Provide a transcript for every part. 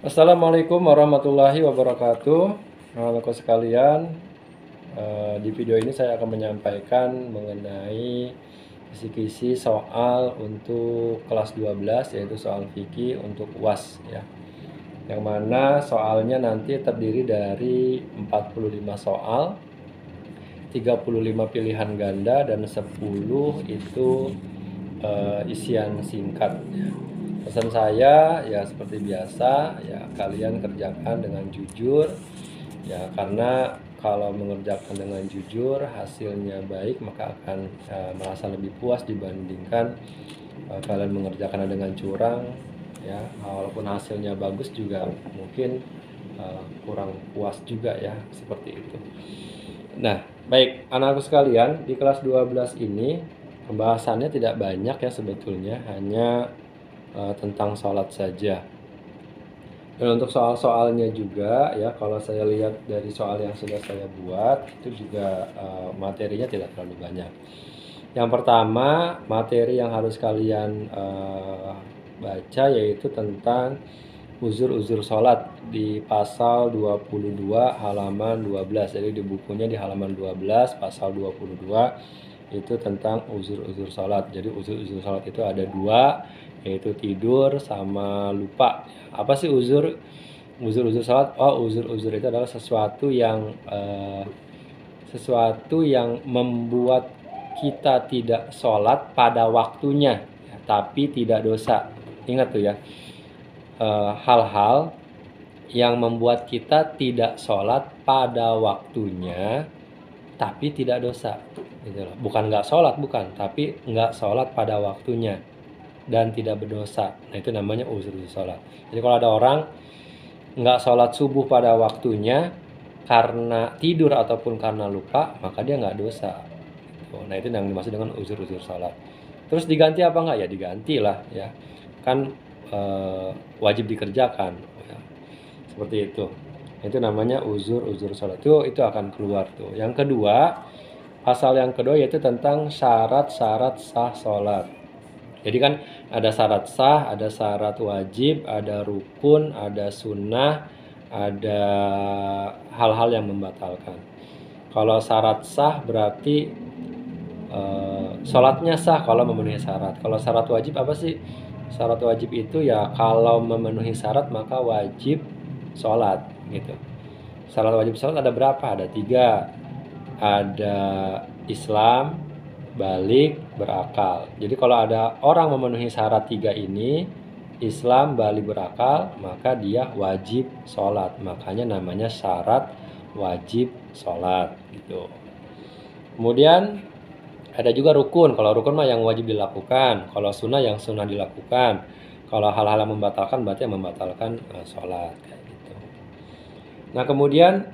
Assalamualaikum warahmatullahi wabarakatuh. Rekan sekalian, di video ini saya akan menyampaikan mengenai kisi-kisi soal untuk kelas 12, yaitu soal fikih untuk UAS ya. Yang mana soalnya nanti terdiri dari 45 soal, 35 pilihan ganda dan 10 itu isian singkat ya. Pesan saya ya seperti biasa ya, kalian kerjakan dengan jujur ya, karena kalau mengerjakan dengan jujur hasilnya baik maka akan merasa lebih puas dibandingkan kalian mengerjakan dengan curang ya. Walaupun hasilnya bagus juga mungkin kurang puas juga ya, seperti itu. Nah, baik anakku sekalian, di kelas 12 ini pembahasannya tidak banyak ya sebetulnya, hanya tentang sholat saja. Dan untuk soal-soalnya juga ya, kalau saya lihat dari soal yang sudah saya buat itu juga materinya tidak terlalu banyak. Yang pertama, materi yang harus kalian baca yaitu tentang uzur-uzur sholat di pasal 22 halaman 12. Jadi di bukunya di halaman 12 pasal 22 itu tentang uzur-uzur sholat. Jadi uzur-uzur sholat itu ada dua, yaitu tidur sama lupa. Apa sih uzur? Uzur-uzur sholat? Oh, uzur-uzur itu adalah sesuatu yang membuat kita tidak sholat pada waktunya, ya, tapi tidak dosa. Ingat tuh ya, hal-hal yang membuat kita tidak sholat pada waktunya tapi tidak dosa gitu loh. Bukan nggak sholat, bukan, tapi nggak sholat pada waktunya dan tidak berdosa. Nah, itu namanya uzur sholat. Jadi kalau ada orang nggak sholat subuh pada waktunya karena tidur ataupun karena lupa, maka dia nggak dosa gitu. Nah, itu yang dimaksud dengan uzur-uzur sholat. Terus diganti apa nggak? Ya diganti lah ya, kan wajib dikerjakan ya. Seperti itu namanya uzur-uzur sholat. Itu akan keluar tuh. Yang kedua, pasal yang kedua yaitu tentang syarat-syarat sah sholat. Jadi kan ada syarat sah, ada syarat wajib, ada rukun, ada sunnah, ada hal-hal yang membatalkan. Kalau syarat sah berarti sholatnya sah kalau memenuhi syarat. Kalau syarat wajib apa sih? Syarat wajib itu ya kalau memenuhi syarat maka wajib sholat gitu. Syarat wajib sholat ada berapa? Ada 3. Ada Islam, balik, berakal. Jadi kalau ada orang memenuhi syarat 3 ini, Islam, balik, berakal, maka dia wajib sholat. Makanya namanya syarat wajib sholat gitu. Kemudian ada juga rukun. Kalau rukun mah yang wajib dilakukan. Kalau sunnah yang sunnah dilakukan. Kalau hal-hal yang membatalkan berarti yang membatalkan sholat kayak gitu. Nah, kemudian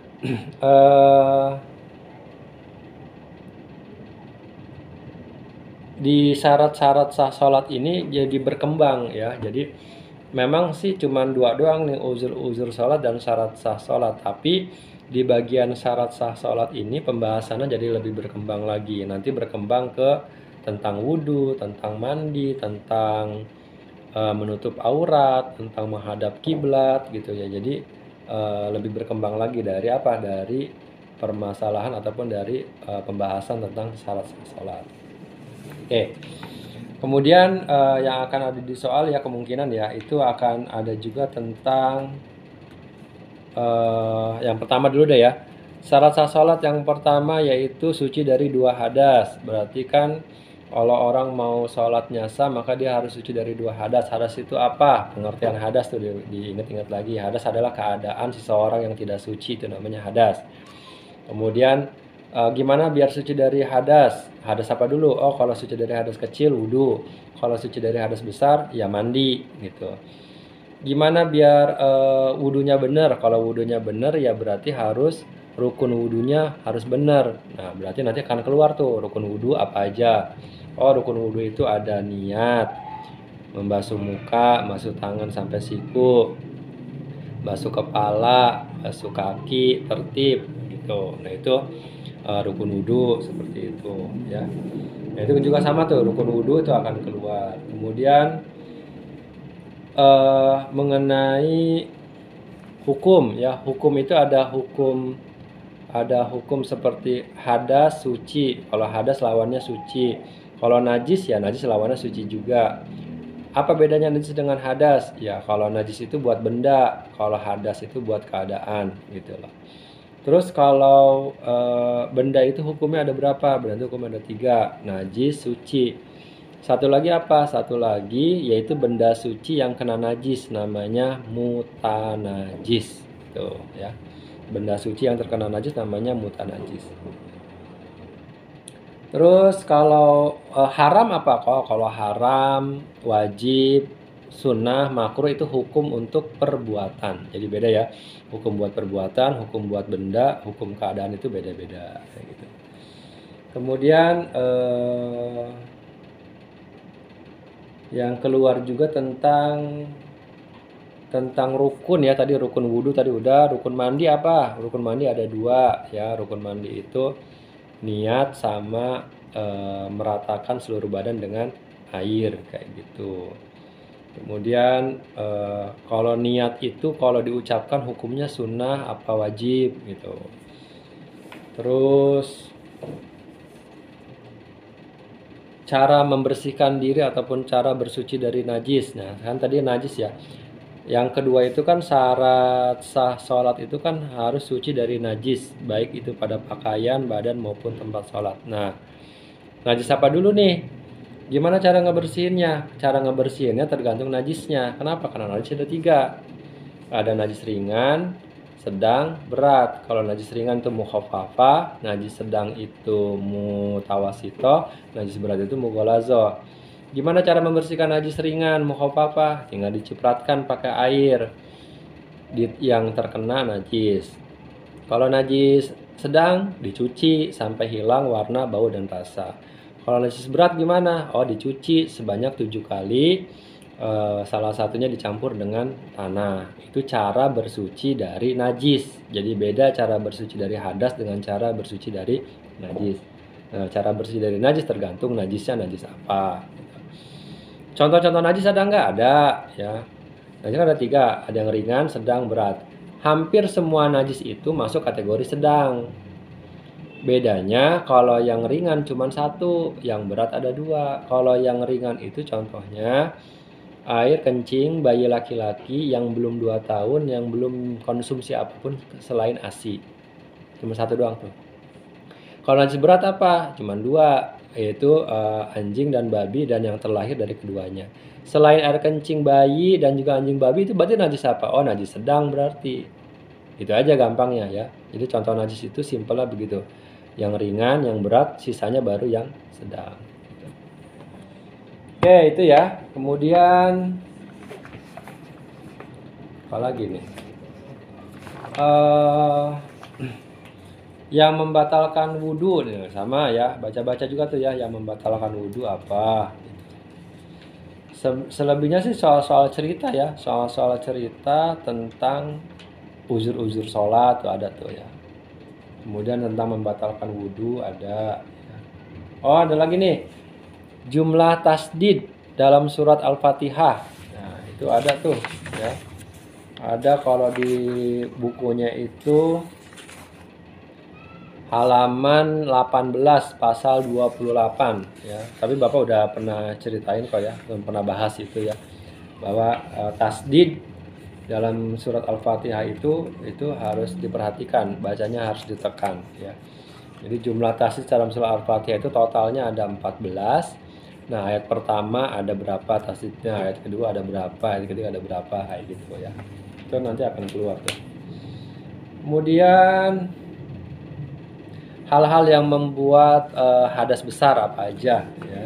di syarat-syarat sah sholat ini jadi berkembang ya. Jadi memang sih cuma 2 doang nih, uzur-uzur sholat dan syarat sah sholat. Tapi di bagian syarat sah sholat ini pembahasannya jadi lebih berkembang lagi. Nanti berkembang ke tentang wudhu, tentang mandi, tentang menutup aurat, tentang menghadap kiblat gitu ya. Jadi lebih berkembang lagi dari apa? Dari permasalahan ataupun dari pembahasan tentang syarat sah sholat. Oke. Kemudian yang akan ada di soal ya kemungkinan ya itu akan ada juga tentang yang pertama dulu deh ya. Syarat sah sholat yang pertama yaitu suci dari 2 hadas. Berarti kan kalau orang mau sholatnya sah maka dia harus suci dari 2 hadas. Hadas itu apa? Pengertian hadas tuh diingat-ingat lagi. Hadas adalah keadaan seseorang yang tidak suci, itu namanya hadas. Kemudian gimana biar suci dari hadas? Hadas apa dulu? Oh, kalau suci dari hadas kecil wudhu. Kalau suci dari hadas besar ya mandi gitu. Gimana biar wudhunya benar? Kalau wudhunya benar ya berarti harus rukun wudhunya harus benar. Nah, berarti nanti akan keluar tuh rukun wudhu apa aja. Oh, rukun wudhu itu ada niat, membasuh muka, basuh tangan sampai siku, basuh kepala, basuh kaki, tertib gitu. Nah, itu rukun wudhu seperti itu ya. Nah, itu juga sama tuh, rukun wudhu itu akan keluar. Kemudian mengenai Hukum ya, hukum itu ada hukum seperti hadas, suci. Kalau hadas lawannya suci. Kalau najis ya najis lawannya suci juga. Apa bedanya najis dengan hadas? Ya kalau najis itu buat benda, kalau hadas itu buat keadaan gitu loh. Terus kalau benda itu hukumnya ada berapa? Benda itu hukumnya ada 3, najis, suci. Satu lagi apa? Satu lagi yaitu benda suci yang kena najis, namanya mutanajis. Tuh ya. Benda suci yang terkena najis namanya mutanajis. Terus kalau haram apa? Kalau haram, wajib, sunnah, makruh itu hukum untuk perbuatan. Jadi beda ya. Hukum buat perbuatan, hukum buat benda, hukum keadaan itu beda-beda kayak gitu. Kemudian yang keluar juga tentang rukun ya, tadi rukun wudhu tadi udah. Rukun mandi apa? Rukun mandi ada 2 ya. Rukun mandi itu niat sama meratakan seluruh badan dengan air kayak gitu. Kemudian kalau niat itu kalau diucapkan hukumnya sunnah apa wajib gitu. Terus cara membersihkan diri ataupun cara bersuci dari najis. Nah kan tadi najis ya. Yang kedua itu kan syarat sah sholat itu kan harus suci dari najis, baik itu pada pakaian, badan maupun tempat sholat. Nah, najis apa dulu nih? Gimana cara ngebersihinnya? Cara ngebersihinnya tergantung najisnya. Kenapa? Karena najis ada 3. Ada najis ringan, sedang, berat. Kalau najis ringan itu mukhaffafa, najis sedang itu mutawasito, najis berat itu mughalazo. Gimana cara membersihkan najis ringan mukhaffafa? Tinggal dicipratkan pakai air yang terkena najis. Kalau najis sedang dicuci sampai hilang warna, bau dan rasa. Kalau najis berat gimana? Oh, dicuci sebanyak 7 kali. Salah satunya dicampur dengan tanah. Itu cara bersuci dari najis. Jadi beda cara bersuci dari hadas dengan cara bersuci dari najis. Cara bersuci dari najis tergantung najisnya najis apa. Contoh-contoh najis ada nggak? Ada ya. Najis ada 3, ada yang ringan, sedang, berat. Hampir semua najis itu masuk kategori sedang. Bedanya kalau yang ringan cuma 1, yang berat ada 2. Kalau yang ringan itu contohnya air kencing bayi laki-laki yang belum 2 tahun, yang belum konsumsi apapun selain ASI. Cuma 1 doang tuh. Kalau najis berat apa? Cuma 2, yaitu anjing dan babi dan yang terlahir dari keduanya. Selain air kencing bayi dan juga anjing babi itu berarti najis apa? Oh, najis sedang berarti. Itu aja gampangnya ya. Jadi contoh najis itu simpelnya begitu. Yang ringan, yang berat, sisanya baru yang sedang. Oke, itu ya. Kemudian apa lagi nih? Yang membatalkan wudhu sama ya, baca-baca juga tuh ya. Yang membatalkan wudhu apa? Selebihnya sih soal-soal cerita ya, soal-soal cerita tentang uzur-uzur sholat tuh ada tuh ya. Kemudian tentang membatalkan wudhu ada. Oh, ada lagi nih, jumlah tasdid dalam surat Al-Fatihah. Nah, itu ada tuh ya. Ada kalau di bukunya itu halaman 18 pasal 28 ya. Tapi Bapak udah pernah ceritain kok ya, pernah bahas itu ya. Bahwa tasdid dalam surat Al-Fatihah itu harus diperhatikan, bacanya harus ditekan ya. Jadi jumlah tasdid dalam surat Al-Fatihah itu totalnya ada 14. Nah, ayat pertama ada berapa tasdidnya, ayat kedua ada berapa, ayat ketiga ada berapa, kayak gitu ya. Itu nanti akan keluar tuh. Kemudian hal-hal yang membuat hadas besar apa aja ya,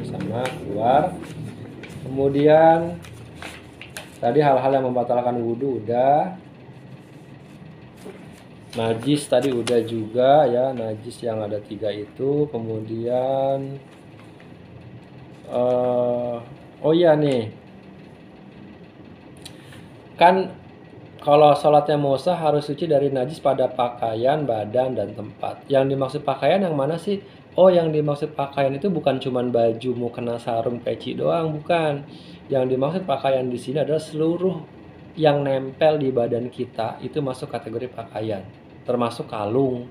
sama keluar. Kemudian tadi hal-hal yang membatalkan wudhu udah. Najis tadi udah juga ya, najis yang ada 3 itu. Kemudian oh iya nih, kan kalau sholatnya mau sah harus suci dari najis pada pakaian, badan, dan tempat. Yang dimaksud pakaian yang mana sih? Oh, yang dimaksud pakaian itu bukan cuman baju mukena sarung peci doang, bukan. Yang dimaksud pakaian di sini adalah seluruh yang nempel di badan kita itu masuk kategori pakaian, termasuk kalung,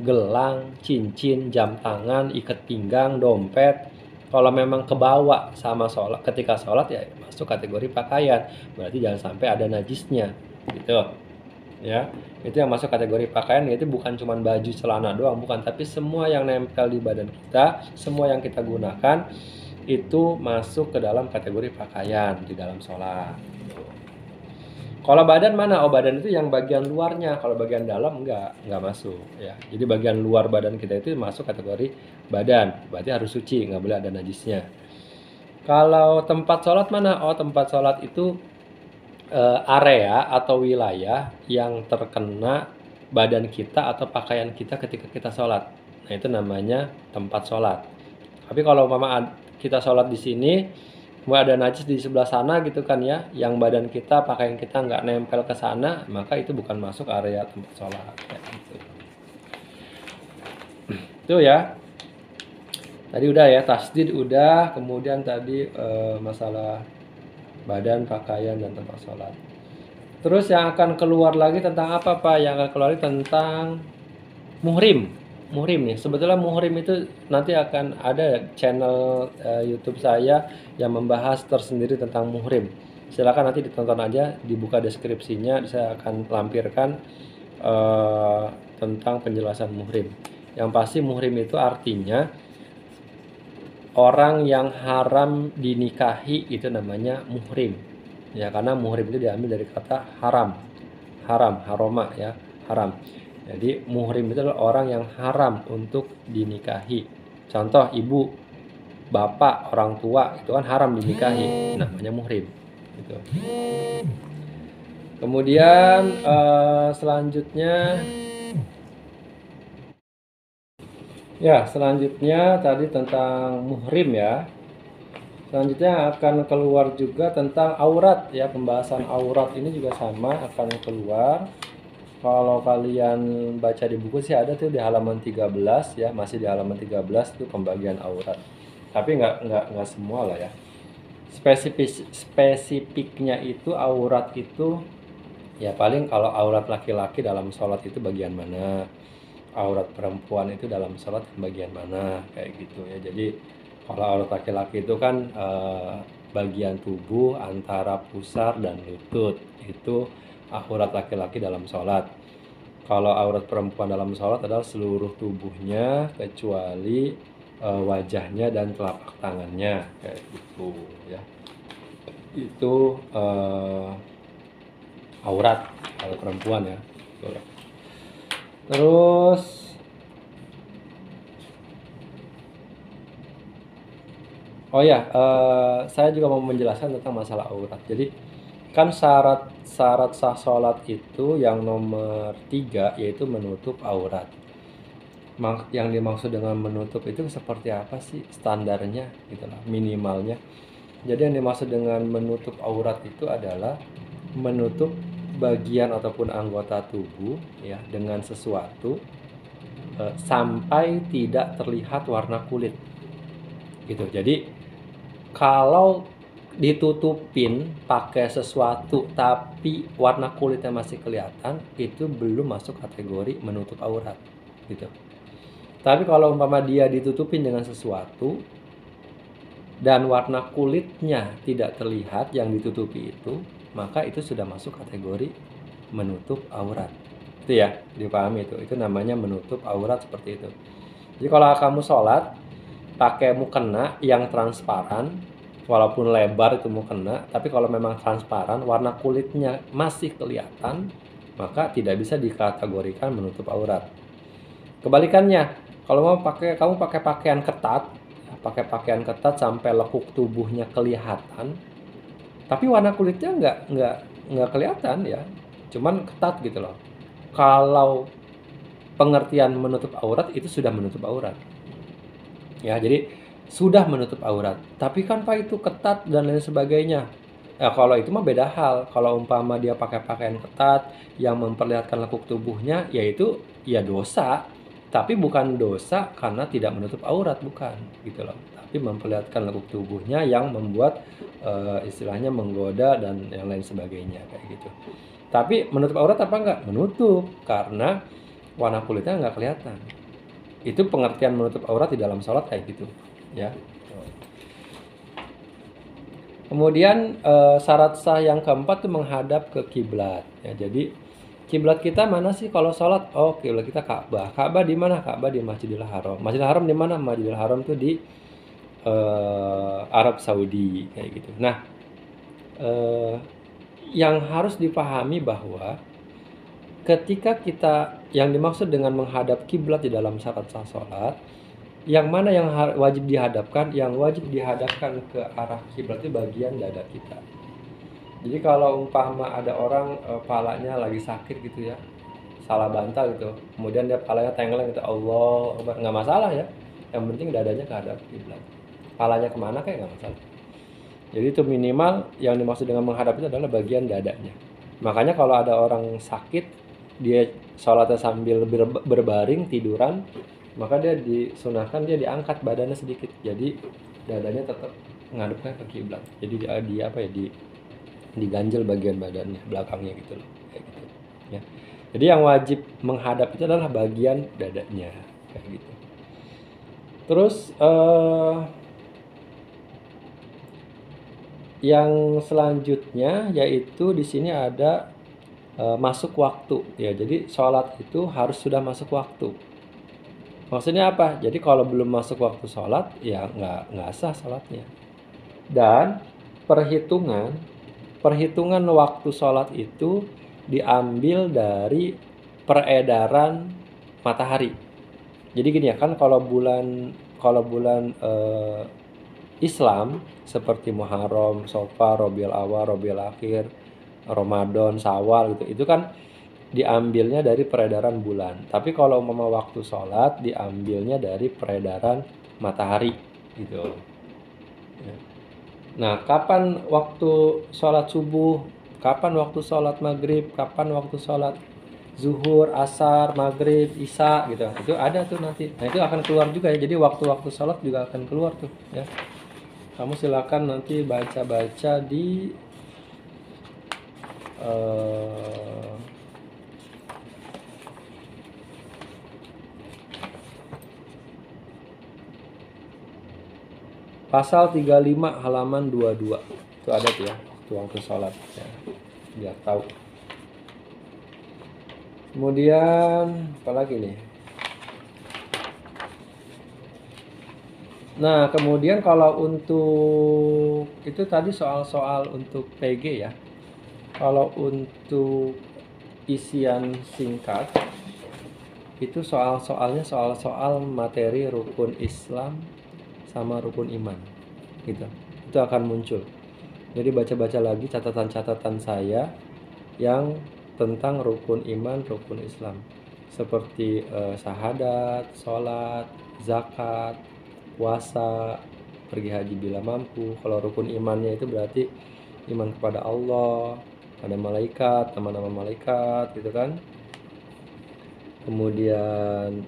gelang, cincin, jam tangan, ikat pinggang, dompet. Kalau memang kebawa sama sholat, ketika sholat ya masuk kategori pakaian, berarti jangan sampai ada najisnya, gitu ya. Itu yang masuk kategori pakaian, yaitu bukan cuma baju celana doang, bukan, tapi semua yang nempel di badan kita, semua yang kita gunakan itu masuk ke dalam kategori pakaian di dalam sholat. Kalau badan mana? Oh, badan itu yang bagian luarnya. Kalau bagian dalam enggak masuk ya. Jadi bagian luar badan kita itu masuk kategori badan. Berarti harus suci, nggak boleh ada najisnya. Kalau tempat sholat mana? Oh, tempat sholat itu area atau wilayah yang terkena badan kita atau pakaian kita ketika kita sholat. Nah, itu namanya tempat sholat. Tapi kalau mama kita sholat di sini, mau ada najis di sebelah sana gitu kan ya, yang badan kita, pakaian kita nggak nempel ke sana, maka itu bukan masuk area tempat sholat. Kayak gitu. Itu ya. Tadi udah ya, tasdid udah, kemudian tadi masalah badan, pakaian, dan tempat sholat. Terus yang akan keluar lagi tentang apa Pak? Yang akan keluar lagi tentang muhrim. Muhrim nih, sebetulnya muhrim itu nanti akan ada channel YouTube saya yang membahas tersendiri tentang muhrim. Silakan nanti ditonton aja, dibuka deskripsinya, saya akan lampirkan tentang penjelasan muhrim. Yang pasti muhrim itu artinya orang yang haram dinikahi, itu namanya muhrim. Ya, karena muhrim itu diambil dari kata haram, haroma ya, haram. Jadi muhrim itu adalah orang yang haram untuk dinikahi. Contoh ibu, bapak, orang tua itu kan haram dinikahi, namanya muhrim. Gitu. Kemudian selanjutnya tadi tentang muhrim ya. Selanjutnya akan keluar juga tentang aurat ya, pembahasan aurat ini juga sama akan keluar. Kalau kalian baca di buku sih ada tuh di halaman 13 ya, masih di halaman 13 itu pembagian aurat. Tapi nggak semua lah ya. Spesifiknya itu aurat itu ya paling kalau aurat laki-laki dalam sholat itu bagian mana, aurat perempuan itu dalam sholat bagian mana, kayak gitu ya. Jadi kalau aurat laki-laki itu kan bagian tubuh antara pusar dan lutut, itu aurat laki-laki dalam sholat. Kalau aurat perempuan dalam sholat adalah seluruh tubuhnya kecuali wajahnya dan telapak tangannya, kayak gitu ya. Itu aurat kalau perempuan ya. Terus oh ya, saya juga mau menjelaskan tentang masalah aurat. Jadi kan syarat sah sholat itu yang nomor 3 yaitu menutup aurat. Yang dimaksud dengan menutup itu seperti apa sih standarnya gitu lah, minimalnya. Jadi yang dimaksud dengan menutup aurat itu adalah menutup bagian ataupun anggota tubuh ya dengan sesuatu sampai tidak terlihat warna kulit gitu. Jadi kalau ditutupin pakai sesuatu tapi warna kulitnya masih kelihatan, itu belum masuk kategori menutup aurat gitu. Tapi kalau umpama dia ditutupin dengan sesuatu dan warna kulitnya tidak terlihat yang ditutupi itu, maka itu sudah masuk kategori menutup aurat. Itu ya, dipahami itu. Itu namanya menutup aurat seperti itu. Jadi kalau kamu sholat pakai mukena yang transparan, walaupun lebar itu mukena, tapi kalau memang transparan, warna kulitnya masih kelihatan, maka tidak bisa dikategorikan menutup aurat. Kebalikannya, kalau kamu pakai pakaian ketat sampai lekuk tubuhnya kelihatan, tapi warna kulitnya nggak kelihatan ya, cuman ketat gitu loh. Kalau pengertian menutup aurat itu sudah menutup aurat. Ya, jadi sudah menutup aurat. Tapi kan Pak itu ketat dan lain sebagainya. Ya, kalau itu mah beda hal. Kalau umpama dia pakai pakaian ketat yang memperlihatkan lekuk tubuhnya, yaitu ya dosa. Tapi bukan dosa karena tidak menutup aurat, bukan gitu loh. tapi memperlihatkan lekuk tubuhnya yang membuat istilahnya menggoda dan yang lain sebagainya kayak gitu. Tapi menutup aurat apa enggak? Menutup, karena warna kulitnya enggak kelihatan. Itu pengertian menutup aurat di dalam sholat kayak gitu, ya. Kemudian syarat sah yang keempat itu menghadap ke kiblat. Ya, jadi kiblat kita mana sih kalau sholat? Oh, kiblat kita Ka'bah. Ka'bah di mana? Ka'bah di Masjidil Haram. Masjidil Haram di mana? Masjidil Haram tuh di Arab Saudi kayak gitu. Nah, yang harus dipahami bahwa ketika kita yang dimaksud dengan menghadap kiblat di dalam syarat sah sholat, yang mana yang wajib dihadapkan? Yang wajib dihadapkan ke arah kiblat itu bagian dada kita. Jadi kalau umpama ada orang palanya lagi sakit gitu ya, salah bantal gitu, kemudian dia palanya tenggelam gitu, Allah Akbar, nggak masalah ya. Yang penting dadanya kehadap kiblat. Palanya kemana kayak nggak masalah. Jadi itu minimal yang dimaksud dengan menghadap itu adalah bagian dadanya. Makanya kalau ada orang sakit, dia sholatnya sambil berbaring tiduran, maka dia disunahkan dia diangkat badannya sedikit, jadi dadanya tetap ngadepnya ke kiblat. Jadi dia apa ya, diganjel bagian badannya belakangnya gitu loh, kayak gitu ya. Jadi yang wajib menghadap itu adalah bagian dadanya kayak gitu. Terus yang selanjutnya yaitu di sini ada masuk waktu ya. Jadi sholat itu harus sudah masuk waktu. Maksudnya apa? Jadi kalau belum masuk waktu sholat, ya nggak sah sholatnya. Dan perhitungan waktu sholat itu diambil dari peredaran matahari. Jadi gini ya, kan kalau bulan Islam seperti Muharram, Safar, Rabiul Awal, Rabiul Akhir, Ramadan, Syawal gitu, itu kan diambilnya dari peredaran bulan. Tapi kalau umpama waktu sholat diambilnya dari peredaran matahari gitu. Nah, kapan waktu sholat subuh, kapan waktu sholat maghrib, kapan waktu sholat zuhur, asar, maghrib, isya gitu, itu ada tuh nanti. Nah, itu akan keluar juga ya. Jadi waktu-waktu sholat juga akan keluar tuh ya. Kamu silakan nanti baca-baca di pasal 35 halaman 22 itu ada tuh ya, waktu sholat ya, biar tahu. Kemudian apalagi nih? Nah, kemudian kalau untuk itu tadi soal-soal untuk PG ya. Kalau untuk isian singkat itu soal-soalnya soal-soal materi rukun Islam sama rukun iman gitu. Itu akan muncul. Jadi baca-baca lagi catatan-catatan saya yang tentang rukun iman, rukun Islam, seperti syahadat, sholat, zakat, puasa, pergi haji bila mampu. Kalau rukun imannya itu berarti iman kepada Allah, ada malaikat, nama-nama malaikat gitu kan. Kemudian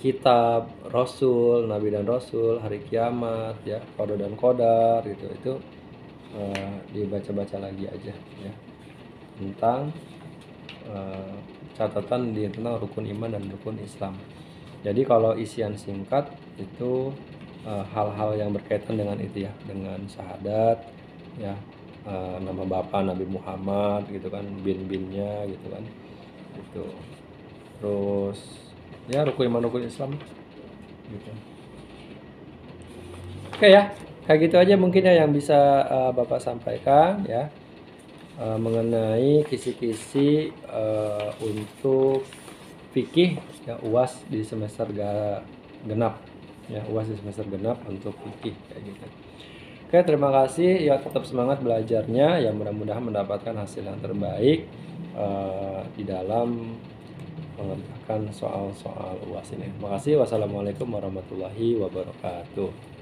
kitab, Rasul, Nabi dan Rasul, hari kiamat ya, qada dan qadar gitu. Itu dibaca-baca lagi aja ya, tentang catatan tentang rukun iman dan rukun Islam. Jadi kalau isian singkat itu hal-hal yang berkaitan dengan itu ya, dengan syahadat ya, nama Bapak Nabi Muhammad gitu kan, bin-binnya gitu kan, itu. Terus ya rukun iman rukun Islam gitu. Oke ya, kayak gitu aja mungkin ya yang bisa Bapak sampaikan ya, mengenai kisi-kisi untuk fikih ya, UAS di semester genap ya, UAS di semester genap untuk fikih kayak gitu. Oke, terima kasih ya, tetap semangat belajarnya ya, mudah-mudahan mendapatkan hasil yang terbaik di dalam mengerjakan soal-soal UAS ini. Terima kasih. Wassalamualaikum warahmatullahi wabarakatuh.